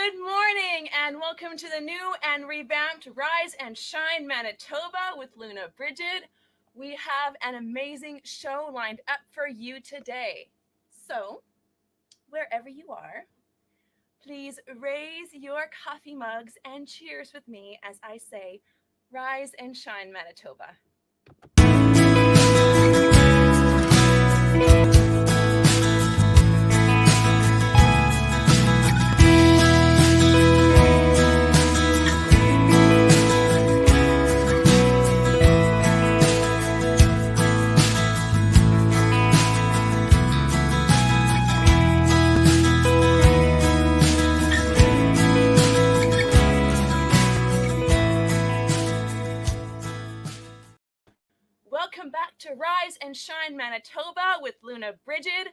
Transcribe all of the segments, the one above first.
Good morning and welcome to the new and revamped Rise and Shine Manitoba with Luna Brigid. We have an amazing show lined up for you today. So, wherever you are, please raise your coffee mugs and cheers with me as I say, Rise and Shine Manitoba. Welcome back to Rise and Shine Manitoba with Luna Brigid.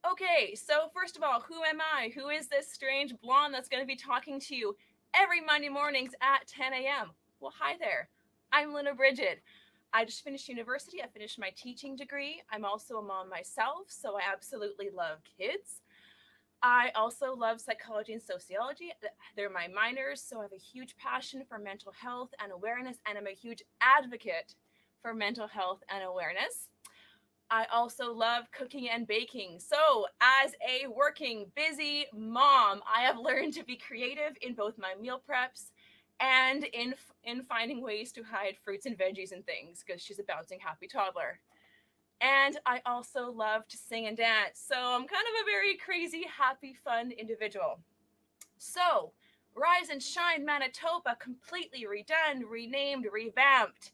Okay, so first of all, who am I? Who is this strange blonde that's going to be talking to you every Monday mornings at 10 a.m.? Well, hi there. I'm Luna Brigid. I just finished university. I finished my teaching degree. I'm also a mom myself, so I absolutely love kids. I also love psychology and sociology. They're my minors, so I have a huge passion for mental health and awareness, and I'm a huge advocate for mental health and awareness. I also love cooking and baking. So, as a working, busy mom, I have learned to be creative in both my meal preps and in finding ways to hide fruits and veggies and things because she's a bouncing happy toddler. And I also love to sing and dance. So, I'm kind of a very crazy, happy, fun individual. So, Rise and Shine Manitoba completely redone, renamed, revamped.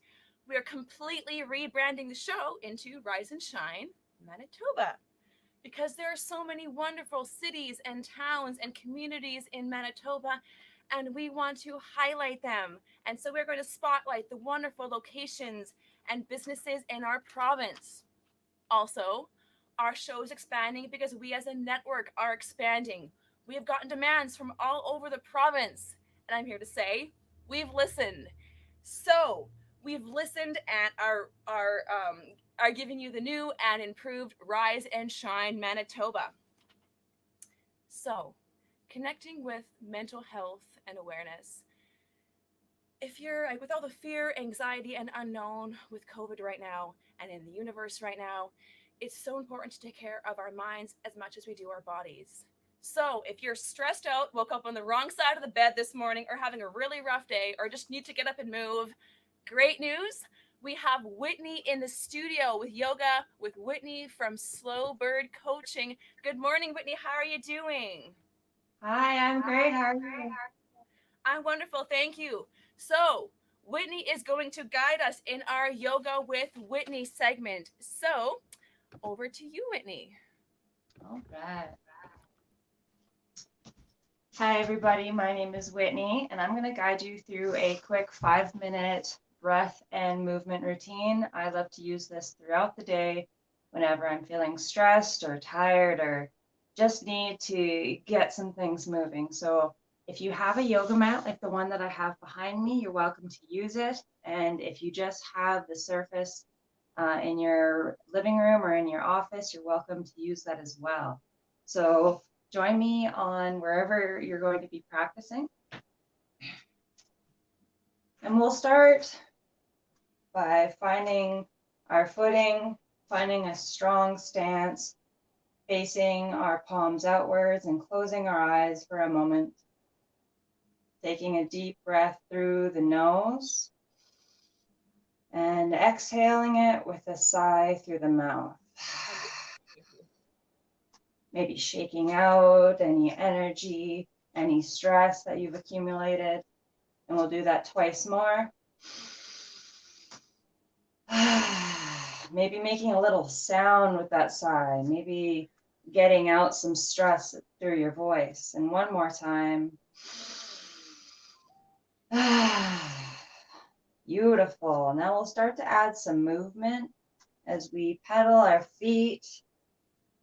We are completely rebranding the show into Rise and Shine Manitoba because there are so many wonderful cities and towns and communities in Manitoba, and we want to highlight them. And so we're going to spotlight the wonderful locations and businesses in our province. Also, our show is expanding because we as a network are expanding. We have gotten demands from all over the province, and I'm here to say we've listened. So, we've listened and are giving you the new and improved Rise and Shine Manitoba. So, connecting with mental health and awareness. If you're like with all the fear, anxiety, and unknown with COVID right now and in the universe right now, it's so important to take care of our minds as much as we do our bodies. So, if you're stressed out, woke up on the wrong side of the bed this morning, or having a really rough day, or just need to get up and move, great news. We have Whitney in the studio with yoga with Whitney from Slowbird Coaching. Good morning, Whitney. How are you doing? Hi, I'm great. How are you? I'm wonderful. Thank you. So, Whitney is going to guide us in our Yoga with Whitney segment. So, over to you, Whitney. All right. Hi, everybody. My name is Whitney, and I'm going to guide you through a quick 5-minute breath and movement routine. I love to use this throughout the day whenever I'm feeling stressed or tired or just need to get some things moving. So, if you have a yoga mat like the one that I have behind me, you're welcome to use it. And if you just have the surface in your living room or in your office, you're welcome to use that as well. So join me on wherever you're going to be practicing. And we'll start by finding our footing, finding a strong stance, facing our palms outwards and closing our eyes for a moment. Taking a deep breath through the nose and exhaling it with a sigh through the mouth. Maybe shaking out any energy, any stress that you've accumulated. And we'll do that twice more. Maybe making a little sound with that sigh. Maybe getting out some stress through your voice. And one more time. Beautiful. Now we'll start to add some movement as we pedal our feet.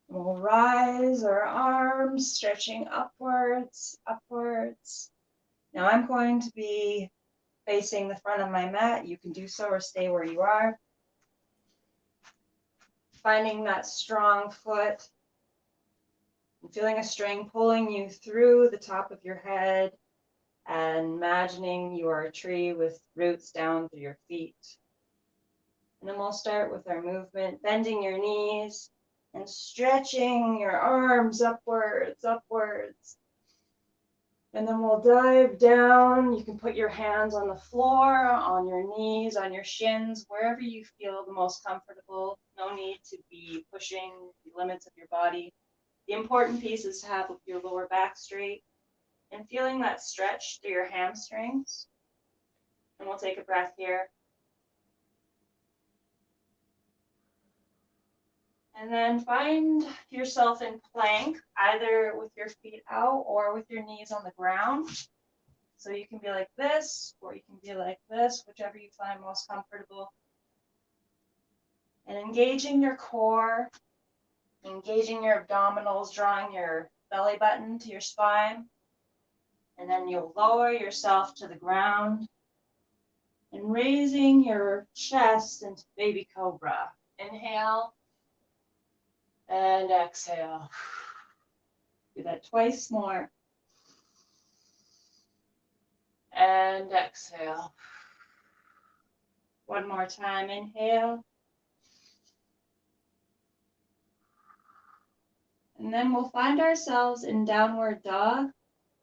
We'll rise our arms, stretching upwards, upwards. Now I'm going to be facing the front of my mat. You can do so or stay where you are. Finding that strong foot, And feeling a string pulling you through the top of your head, and imagining you are a tree with roots down through your feet. And then we'll start with our movement, bending your knees and stretching your arms upwards, upwards. And then we'll dive down. You can put your hands on the floor, on your knees, on your shins, wherever you feel the most comfortable. No need to be pushing the limits of your body. The important piece is to have your lower back straight and feeling that stretch through your hamstrings. And we'll take a breath here. And then find yourself in plank, either with your feet out or with your knees on the ground. So you can be like this, or you can be like this, whichever you find most comfortable. And engaging your core, engaging your abdominals, drawing your belly button to your spine. And then you'll lower yourself to the ground and raising your chest into baby cobra. Inhale and exhale. Do that twice more. And exhale. One more time. Inhale. And then we'll find ourselves in downward dog.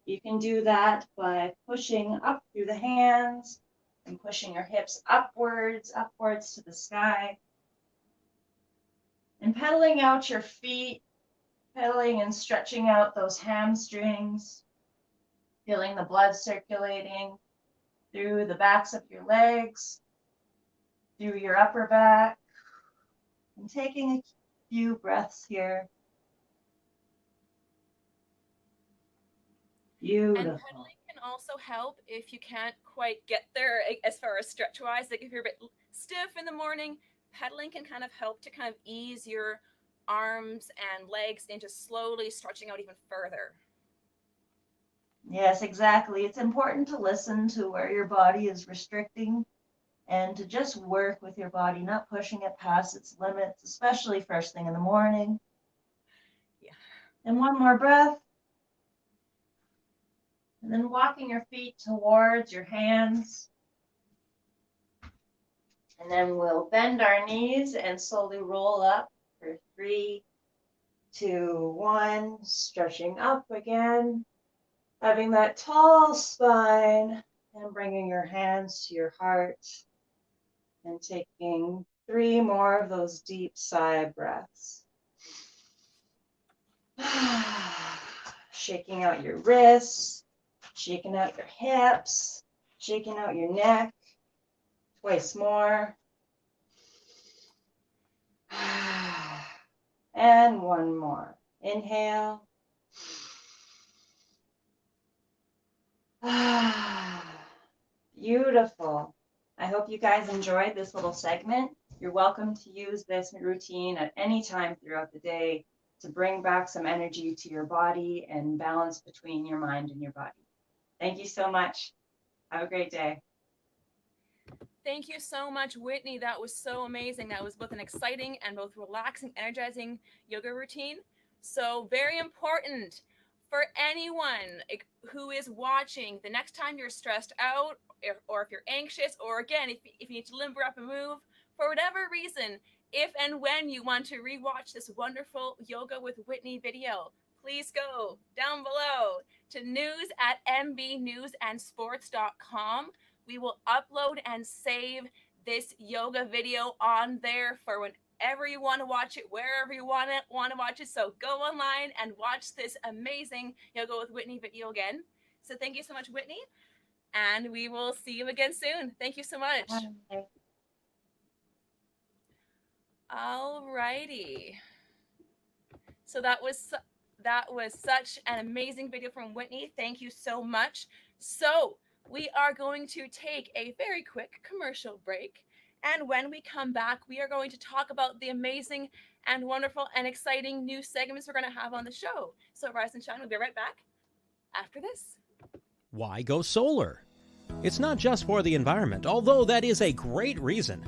You can do that by pushing up through the hands and pushing your hips upwards, upwards to the sky. And pedaling out your feet, pedaling and stretching out those hamstrings, feeling the blood circulating through the backs of your legs, through your upper back, and taking a few breaths here. Beautiful. And pedaling can also help if you can't quite get there as far as stretch wise. Like if you're a bit stiff in the morning, pedaling can kind of help to kind of ease your arms and legs into slowly stretching out even further. Yes, exactly. It's important to listen to where your body is restricting and to just work with your body, not pushing it past its limits, especially first thing in the morning. Yeah. And one more breath. And then walking your feet towards your hands. And then we'll bend our knees and slowly roll up for 3, 2, 1. Stretching up again. Having that tall spine and bringing your hands to your heart. And taking 3 more of those deep sigh breaths. Shaking out your wrists. Shaking out your hips, shaking out your neck, twice more. And one more. Inhale. Beautiful. I hope you guys enjoyed this little segment. You're welcome to use this routine at any time throughout the day to bring back some energy to your body and balance between your mind and your body. Thank you so much. Have a great day. Thank you so much, Whitney. That was so amazing. That was both an exciting and both relaxing, energizing yoga routine. So very important for anyone who is watching. The next time you're stressed out or if you're anxious, or again, if you need to limber up and move, for whatever reason, if and when you want to rewatch this wonderful Yoga with Whitney video, please go down below to news@mbnewsandsports.com. We will upload and save this yoga video on there for whenever you want to watch it, wherever you want to watch it. So go online and watch this amazing Yoga with Whitney video again. So thank you so much, Whitney. And we will see you again soon. Thank you so much. Bye. All righty. So that was such an amazing video from Whitney. Thank you so much. So we are going to take a very quick commercial break. And when we come back, we are going to talk about the amazing and wonderful and exciting new segments we're going to have on the show. So Rise and Shine, we'll be right back after this. Why go solar? It's not just for the environment, although that is a great reason.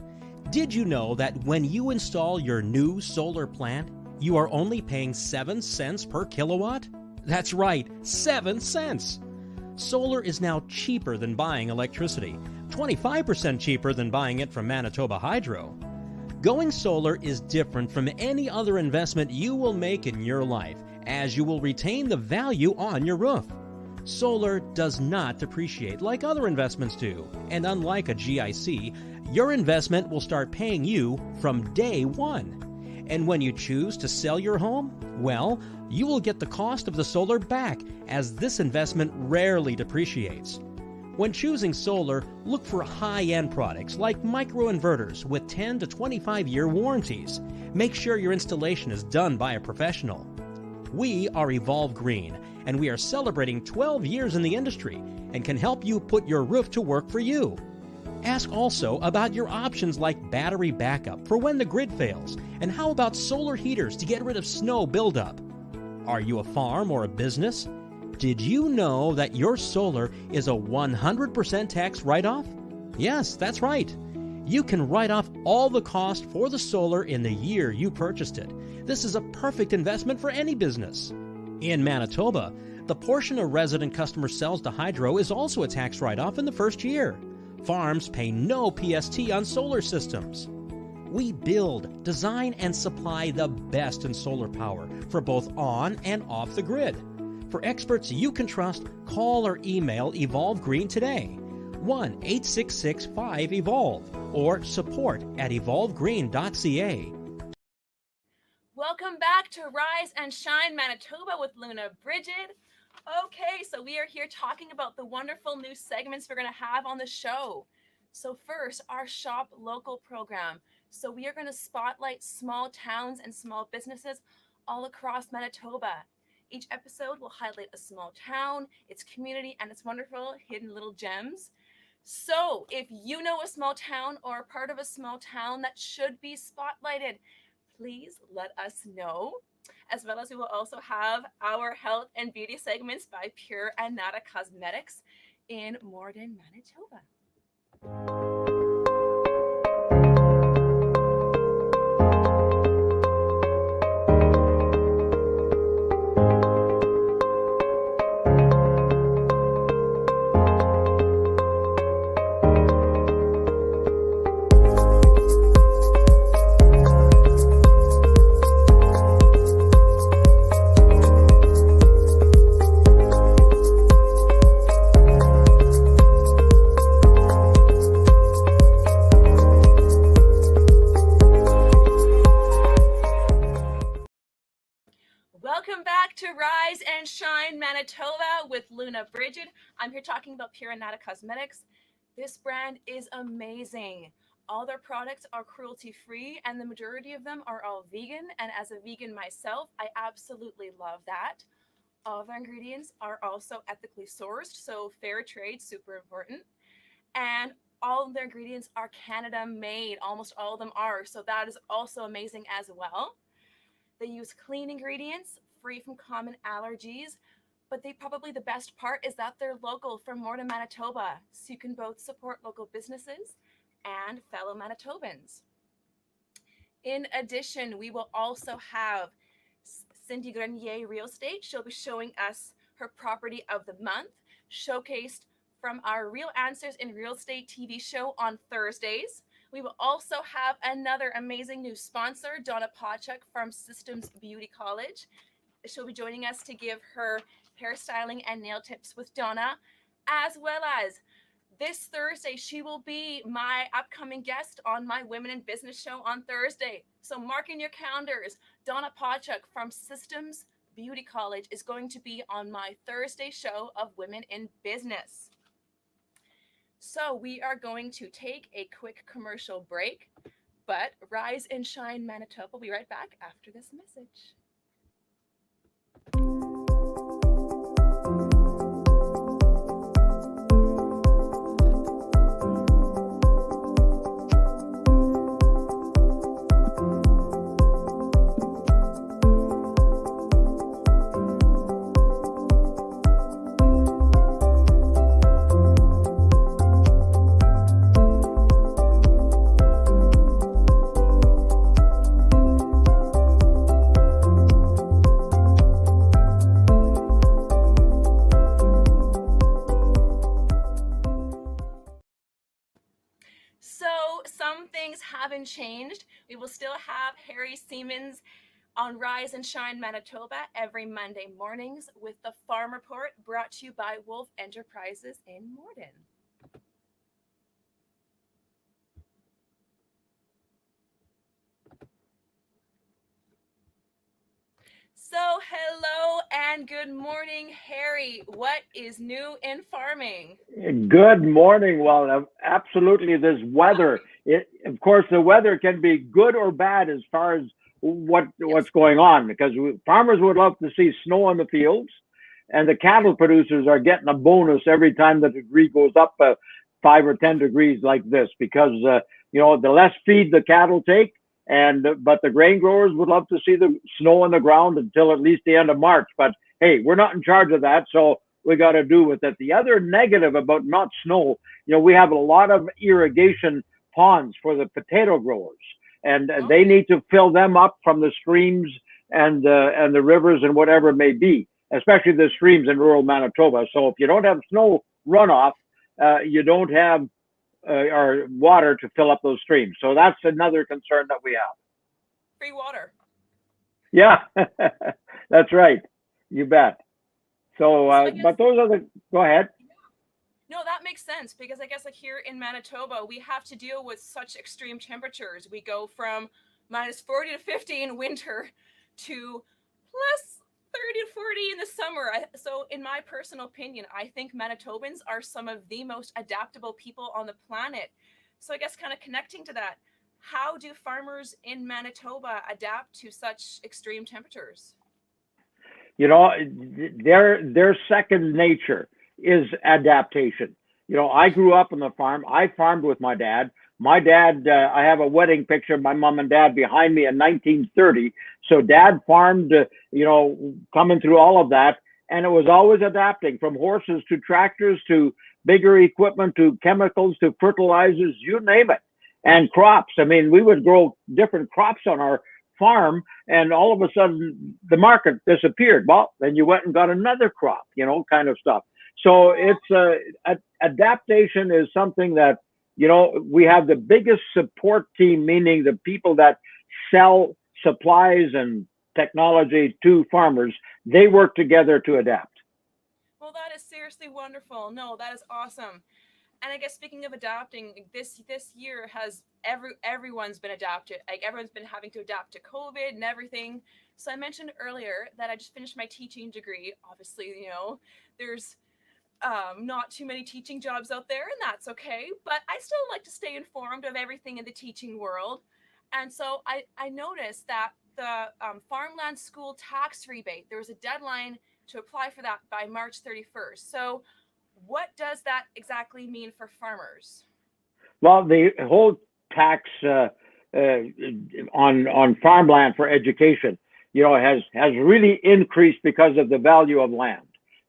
Did you know that when you install your new solar plant, You are only paying 7 cents per kilowatt? That's right, 7 cents! Solar is now cheaper than buying electricity, 25% cheaper than buying it from Manitoba Hydro. Going solar is different from any other investment you will make in your life, as you will retain the value on your roof. Solar does not depreciate like other investments do, and unlike a GIC, your investment will start paying you from day one. And when you choose to sell your home, well, you will get the cost of the solar back, as this investment rarely depreciates. When choosing solar, look for high-end products like microinverters with 10 to 25-year warranties. Make sure your installation is done by a professional. We are Evolve Green, and we are celebrating 12 years in the industry and can help you put your roof to work for you. Ask also about your options like battery backup for when the grid fails, and how about solar heaters to get rid of snow buildup? Are you a farm or a business? Did you know that your solar is a 100% tax write-off? Yes, that's right. You can write off all the cost for the solar in the year you purchased it. This is a perfect investment for any business. In Manitoba, the portion a resident customer sells to Hydro is also a tax write-off in the first year. Farms pay no PST on solar systems. We build, design, and supply the best in solar power for both on and off the grid. For experts you can trust, call or email Evolve Green today. 1-866-5-EVOLVE or support@evolvegreen.ca. Welcome back to Rise and Shine Manitoba with Luna Brigid. Okay, so we are here talking about the wonderful new segments we're going to have on the show. So first, our Shop Local program. So we are going to spotlight small towns and small businesses all across Manitoba. Each episode will highlight a small town, its community, and its wonderful hidden little gems. So if you know a small town or a part of a small town that should be spotlighted, please let us know. As well as we will also have our health and beauty segments by Pure and Nata Cosmetics in Morden, Manitoba. Welcome back to Rise and Shine Manitoba with Luna Brigid. I'm here talking about Pure and Nata Cosmetics. This brand is amazing. All their products are cruelty-free, and the majority of them are all vegan. And as a vegan myself, I absolutely love that. All of their ingredients are also ethically sourced, so fair trade, super important. And all of their ingredients are Canada made. Almost all of them are, so that is also amazing as well. They use clean ingredients, free from common allergies, but probably the best part is that they're local from Morden, Manitoba, so you can both support local businesses and fellow Manitobans. In addition, we will also have Cindy Grenier Real Estate. She'll be showing us her property of the month, showcased from our Real Answers in Real Estate TV show on Thursdays. We will also have another amazing new sponsor, Donna Pawchuk from Systems Beauty College. She'll be joining us to give her hairstyling and nail tips with Donna, as well as this Thursday, she will be my upcoming guest on my Women in Business show on Thursday. So mark in your calendars, Donna Pawchuk from Systems Beauty College is going to be on my Thursday show of Women in Business. So we are going to take a quick commercial break, but Rise and Shine Manitoba will be right back after this message. changed. We will still have Harry Siemens on Rise and Shine Manitoba every Monday mornings with the Farm Report, brought to you by Wolf Enterprises in Morden. So, hello and good morning, Harry. What is new in farming? Good morning. Well, absolutely. This weather, of course, the weather can be good or bad as far as what's going on, because farmers would love to see snow on the fields, and the cattle producers are getting a bonus every time the degree goes up 5 or 10 degrees like this, because the less feed the cattle take, but the grain growers would love to see the snow on the ground until at least the end of March. But hey, we're not in charge of that, so we got to do with it. The other negative about not snow, we have a lot of irrigation ponds for the potato growers, and they need to fill them up from the streams and the rivers and whatever it may be, especially the streams in rural Manitoba. So if you don't have snow runoff, you don't have or water to fill up those streams. So that's another concern that we have. Free water. Yeah, that's right. You bet. So, but those are go ahead. No, that makes sense, because I guess like here in Manitoba, we have to deal with such extreme temperatures. We go from minus 40 to 50 in winter to plus 30 to 40 in the summer. So in my personal opinion, I think Manitobans are some of the most adaptable people on the planet. So I guess kind of connecting to that, how do farmers in Manitoba adapt to such extreme temperatures? Their second nature is adaptation. I grew up on the farm. I farmed with my dad. My dad, I have a wedding picture of my mom and dad behind me in 1930. So dad farmed, coming through all of that. And it was always adapting, from horses to tractors to bigger equipment to chemicals to fertilizers, you name it. And crops. I mean, we would grow different crops on our farm, and all of a sudden the market disappeared. Well, then you went and got another crop, kind of stuff. So it's adaptation is something that, we have the biggest support team, meaning the people that sell supplies and technology to farmers. They work together to adapt. Well, that is seriously wonderful. No, that is awesome. And I guess speaking of adapting, this year has everyone's been adapted. Like, everyone's been having to adapt to COVID and everything. So I mentioned earlier that I just finished my teaching degree. Obviously, there's not too many teaching jobs out there, and that's okay. But I still like to stay informed of everything in the teaching world. And so I noticed that the farmland school tax rebate, there was a deadline to apply for that by March 31st. So what does that exactly mean for farmers? Well, the whole tax on farmland for education, has really increased because of the value of land.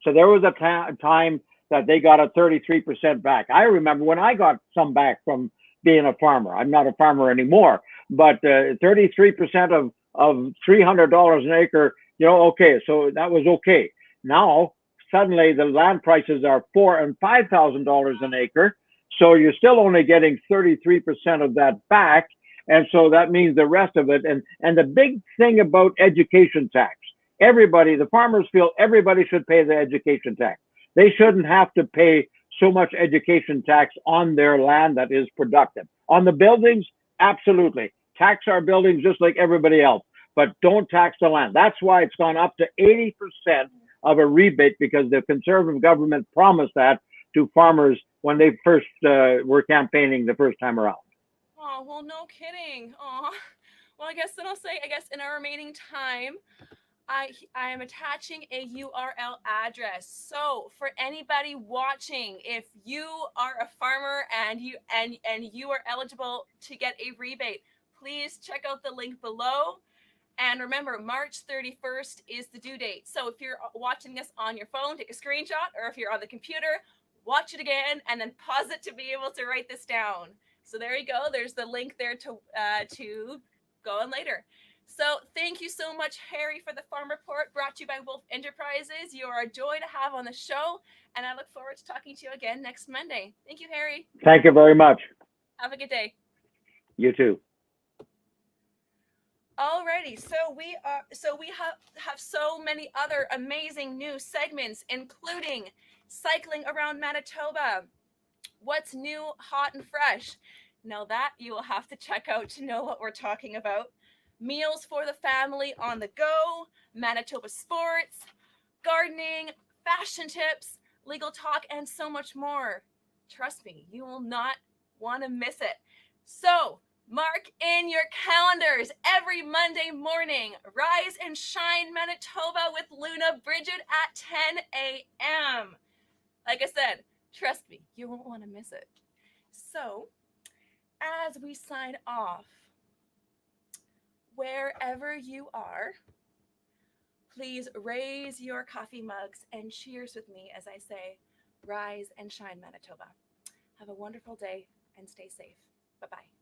So there was a time that they got a 33% back. I remember when I got some back from being a farmer. I'm not a farmer anymore, but 33% of $300 an acre, okay, so that was okay. Now, suddenly the land prices are $4,000 and $5,000 an acre. So you're still only getting 33% of that back. And so that means the rest of it. And the big thing about education tax, the farmers feel everybody should pay the education tax. They shouldn't have to pay so much education tax on their land that is productive. On the buildings, absolutely. Tax our buildings just like everybody else, but don't tax the land. That's why it's gone up to 80% of a rebate, because the Conservative government promised that to farmers when they first were campaigning the first time around. Oh, well, no kidding. Oh, well, I guess in our remaining time, I am attaching a URL address. So for anybody watching, if you are a farmer and you are eligible to get a rebate, please check out the link below. And remember, March 31st is the due date. So if you're watching this on your phone, take a screenshot, or if you're on the computer, watch it again and then pause it to be able to write this down. So there you go. There's the link there to go on later. So thank you so much, Harry, for the Farm Report, brought to you by Wolf Enterprises. You are a joy to have on the show, and I look forward to talking to you again next Monday. Thank you, Harry. Thank you very much. Have a good day. You too. Alrighty, so we have so many other amazing new segments, including cycling around Manitoba. What's new, hot, and fresh? Now that you will have to check out to know what we're talking about. Meals for the family on the go, Manitoba sports, gardening, fashion tips, legal talk, and so much more. Trust me, you will not want to miss it. So, mark in your calendars every Monday morning, Rise and Shine Manitoba with Luna Brigid at 10 a.m. Like I said, trust me, you won't want to miss it. So, as we sign off, wherever you are, please raise your coffee mugs and cheers with me as I say, Rise and Shine Manitoba. Have a wonderful day and stay safe. Bye-bye.